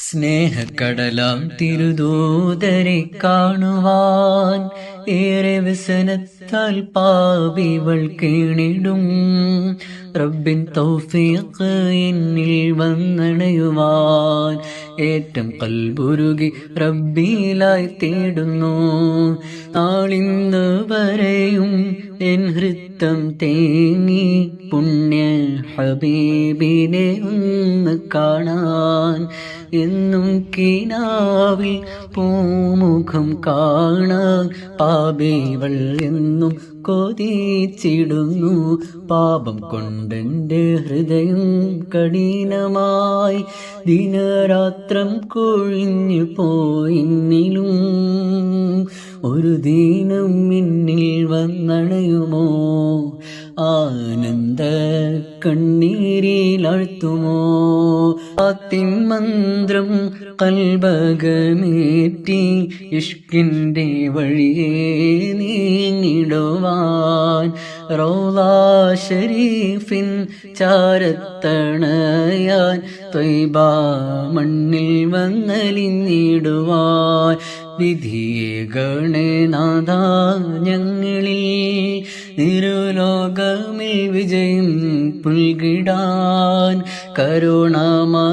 സ്നേഹക്കടലാം തിരുദൂതരെ കാണുവാൻ ഏറെ വ്യസനത്താൽ പാപിവൾ കീണിടും. റബ്ബിൻ തൗഫീഖ് എന്നിൽ വന്നണയുവാൻ ഏറ്റം കൽബുരുകി റബ്ബിലായി തേടുന്നു. നാളിന്ന് വരെയും എൻ ഹൃത്തം തേങ്ങി പുണ്യ ഹബീബിനെ ഒന്ന് കാണാൻ. എന്നും കിനാവിൽ പൂമുഖം കാണാൻ പാപിവൾ എന്നും കൊതിച്ചിടുന്നു. പാപം കൊണ്ടെൻ്റെ ഹൃദയം കഠിനമായി ദിനരാത്രം കൊഴിഞ്ഞു പോയിന്നിലും ഒരു ദീനം മിന്നിൽ വന്നണയുമോ? ആനന്ദ കണ്ണീരിലാഴ്ത്തുമോ? ആത്തിൻ മന്ത്രം കൽബകമേറ്റി ഇഷ്കിൻ്റെ വഴിയെ നീങ്ങിടുവാൻ റൗളാ ശരീഫിൻ ചാരത്തണയാൻ ത്വയ്ബാ മണ്ണിൽ വന്നലിഞ്ഞിടുവാൻ വിധിയെ ഗണനാഥ ഞങ്ങളിൽ നിരുലോകമിൽ വിജയം പുൽകിടാൻ കരുണാമയനെൻ്റെ